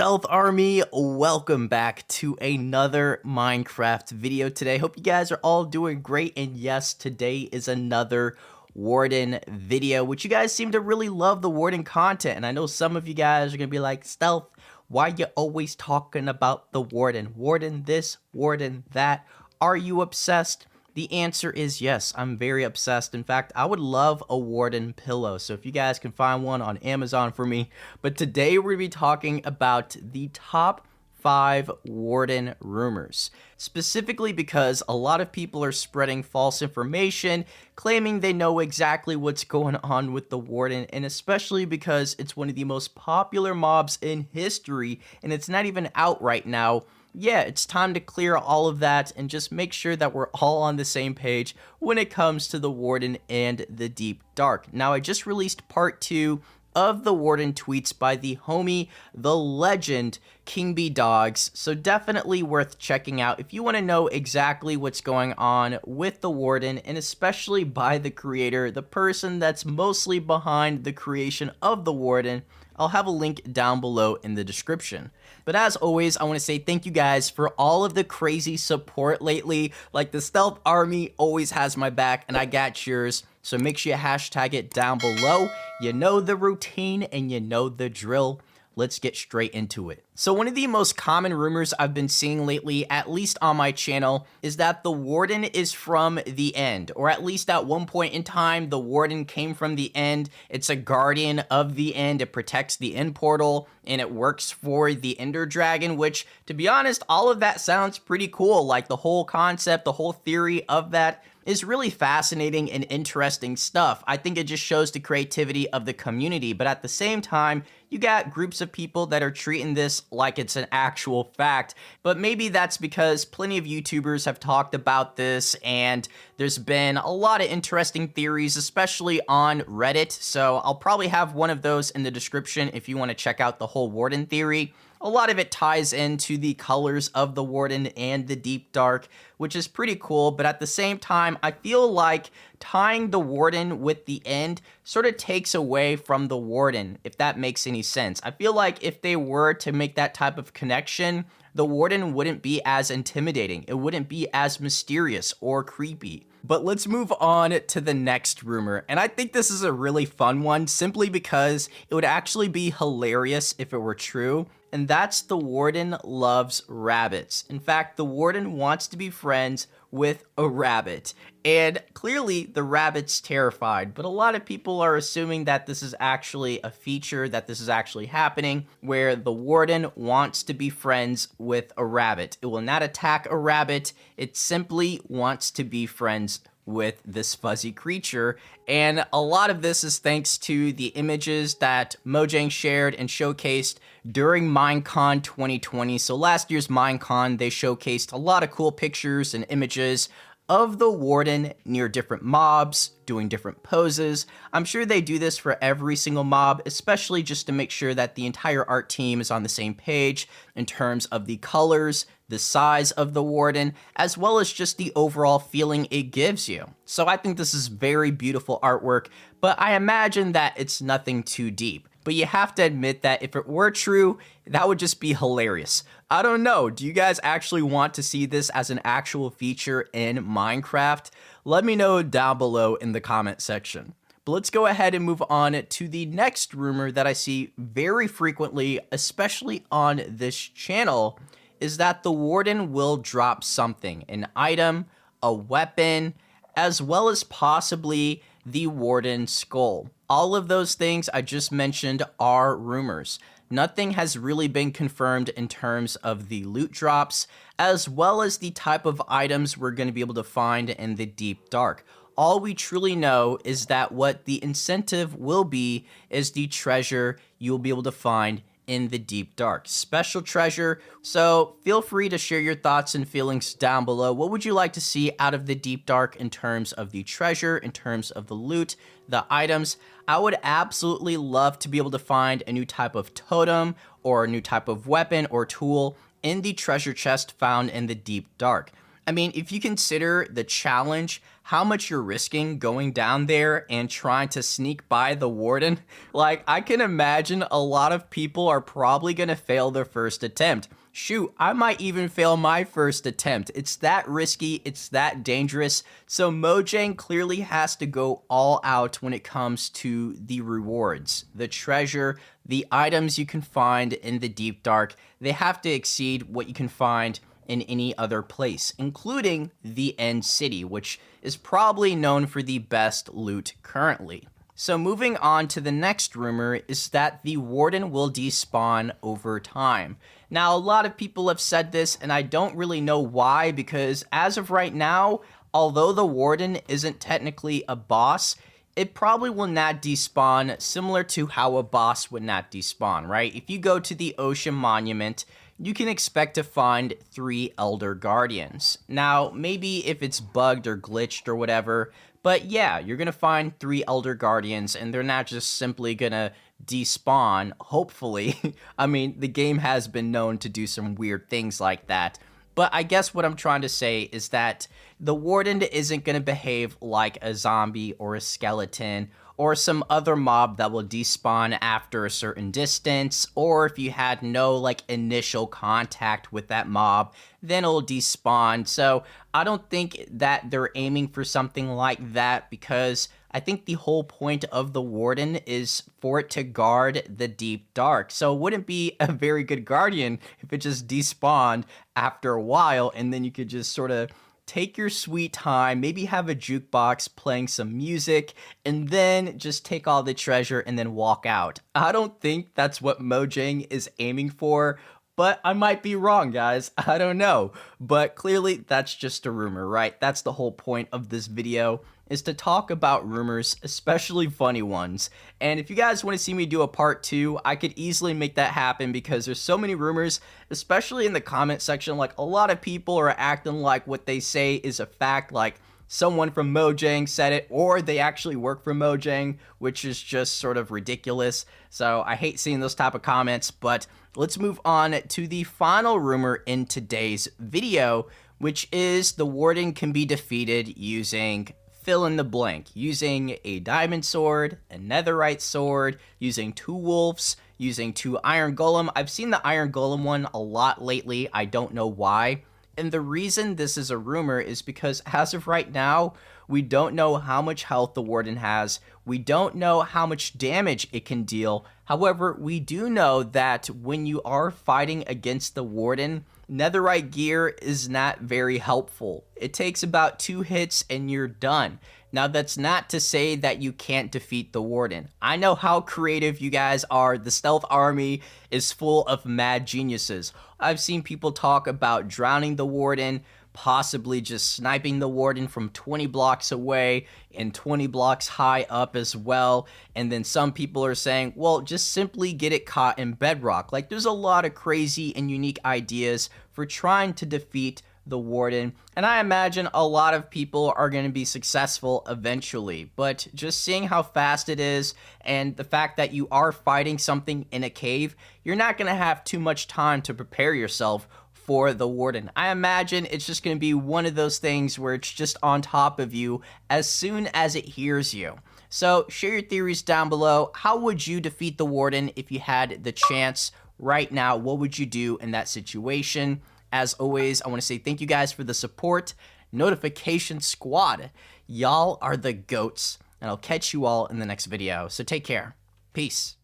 Stealth Army, welcome back to another Minecraft video today. Hope you guys are all doing great, and yes, today is another Warden video, which you guys seem to really love the Warden content, and I know some of you guys are gonna be like, Stealth, why you always talking about the Warden? Warden this, Warden that. Are you obsessed? The answer is yes, I'm very obsessed. In fact, I would love a Warden pillow, so if you guys can find one on Amazon for me. But today we're going to be talking about the top 5 Warden rumors, specifically because a lot of people are spreading false information, claiming they know exactly what's going on with the Warden, and especially because it's one of the most popular mobs in history, and it's not even out right now. Yeah, it's time to clear all of that and just make sure that we're all on the same page when it comes to the Warden and the Deep Dark. Now, I just released part 2 of the Warden tweets by the homie, the legend, King B Dogs, so definitely worth checking out if you want to know exactly what's going on with the Warden, and especially by the creator, the person that's mostly behind the creation of the Warden. I'll have a link down below in the description. But as always, I want to say thank you guys for all of the crazy support lately. Like, the Stealth Army always has my back, and I got yours. So make sure you hashtag it down below. You know the routine and you know the drill. Let's get straight into it. So one of the most common rumors I've been seeing lately, at least on my channel, is that the Warden is from the End, or at least at one point in time, the Warden came from the End. It's a guardian of the End. It protects the End portal, and it works for the Ender Dragon, which, to be honest, all of that sounds pretty cool. Like, the whole concept, the whole theory of that is really fascinating and interesting stuff. I think it just shows the creativity of the community, but at the same time, you got groups of people that are treating this like it's an actual fact. But maybe that's because plenty of YouTubers have talked about this, and there's been a lot of interesting theories, especially on Reddit. So I'll probably have one of those in the description if you want to check out the whole Warden theory. A lot of it ties into the colors of the Warden and the Deep Dark, which is pretty cool, but at the same time, I feel like tying the Warden with the End sort of takes away from the Warden, if that makes any sense. I feel like if they were to make that type of connection, the Warden wouldn't be as intimidating. It wouldn't be as mysterious or creepy. But let's move on to the next rumor, and I think this is a really fun one simply because it would actually be hilarious if it were true, and that's the Warden loves rabbits. In fact, the Warden wants to be friends with a rabbit, and clearly the rabbit's terrified, but a lot of people are assuming that this is actually a feature, that this is actually happening, where the Warden wants to be friends with a rabbit. It will not attack a rabbit, it simply wants to be friends with this fuzzy creature, and a lot of this is thanks to the images that Mojang shared and showcased during Minecon 2020. So last year's Minecon, they showcased a lot of cool pictures and images of the Warden near different mobs, doing different poses. I'm sure they do this for every single mob, especially just to make sure that the entire art team is on the same page in terms of the colors, the size of the Warden, as well as just the overall feeling it gives you. So I think this is very beautiful artwork, but I imagine that it's nothing too deep. But you have to admit that if it were true, that would just be hilarious. I don't know, do you guys actually want to see this as an actual feature in Minecraft? Let me know down below in the comment section. But let's go ahead and move on to the next rumor that I see very frequently, especially on this channel, is that the Warden will drop something, an item, a weapon, as well as possibly the Warden Skull. All of those things I just mentioned are rumors. Nothing has really been confirmed in terms of the loot drops, as well as the type of items we're going to be able to find in the Deep Dark. All we truly know is that what the incentive will be is the treasure you'll be able to find in the Deep Dark. Special treasure, so feel free to share your thoughts and feelings down below. What would you like to see out of the Deep Dark in terms of the treasure, in terms of the loot, the items? I would absolutely love to be able to find a new type of totem or a new type of weapon or tool in the treasure chest found in the Deep Dark. I mean, if you consider the challenge, how much you're risking going down there and trying to sneak by the warden, like, I can imagine a lot of people are probably gonna fail their first attempt. Shoot, I might even fail my first attempt. It's that risky, it's that dangerous. So Mojang clearly has to go all out when it comes to the rewards, the treasure, the items you can find in the Deep Dark. They have to exceed what you can find in any other place, including the End City, which is probably known for the best loot currently. So moving on to the next rumor is that the Warden will despawn over time. Now, a lot of people have said this, and I don't really know why, because as of right now, although the Warden isn't technically a boss, it probably will not despawn, similar to how a boss would not despawn, right? If you go to the Ocean Monument, you can expect to find 3 Elder Guardians. Now, maybe if it's bugged or glitched or whatever, but yeah, you're gonna find 3 Elder Guardians, and they're not just simply gonna despawn, hopefully. I mean, the game has been known to do some weird things like that. But I guess what I'm trying to say is that the Warden isn't going to behave like a zombie or a skeleton or some other mob that will despawn after a certain distance, or if you had no like initial contact with that mob, then it'll despawn. So I don't think that they're aiming for something like that, because I think the whole point of the Warden is for it to guard the Deep Dark. So it wouldn't be a very good guardian if it just despawned after a while, and then you could just sort of take your sweet time, maybe have a jukebox playing some music, and then just take all the treasure and then walk out. I don't think that's what Mojang is aiming for, but I might be wrong, guys. I don't know. But clearly, that's just a rumor, right? That's the whole point of this video, is to talk about rumors, especially funny ones. And if you guys want to see me do a part 2, I could easily make that happen, because there's so many rumors, especially in the comment section. Like, a lot of people are acting like what they say is a fact, like someone from Mojang said it, or they actually work for Mojang, which is just sort of ridiculous. So I hate seeing those type of comments, but let's move on to the final rumor in today's video, which is the Warden can be defeated using fill in the blank, using a diamond sword, a netherite sword, using 2 wolves, using 2 iron golem. I've seen the iron golem one a lot lately. I don't know why. And the reason this is a rumor is because as of right now, we don't know how much health the Warden has. We don't know how much damage it can deal. However, we do know that when you are fighting against the Warden, netherite gear is not very helpful. It takes about 2 hits and you're done. Now, that's not to say that you can't defeat the Warden. I know how creative you guys are. The stealth army is full of mad geniuses. I've seen people talk about drowning the Warden, possibly just sniping the Warden from 20 blocks away and 20 blocks high up as well. And then some people are saying, well, just simply get it caught in bedrock. Like, there's a lot of crazy and unique ideas for trying to defeat the Warden, and I imagine a lot of people are going to be successful eventually. But just seeing how fast it is, and the fact that you are fighting something in a cave, you're not going to have too much time to prepare yourself for the Warden. I imagine it's just going to be one of those things where it's just on top of you as soon as it hears you. So share your theories down below. How would you defeat the Warden if you had the chance right now? What would you do in that situation? As always, I want to say thank you guys for the support. Notification Squad, y'all are the goats, and I'll catch you all in the next video. So take care. Peace.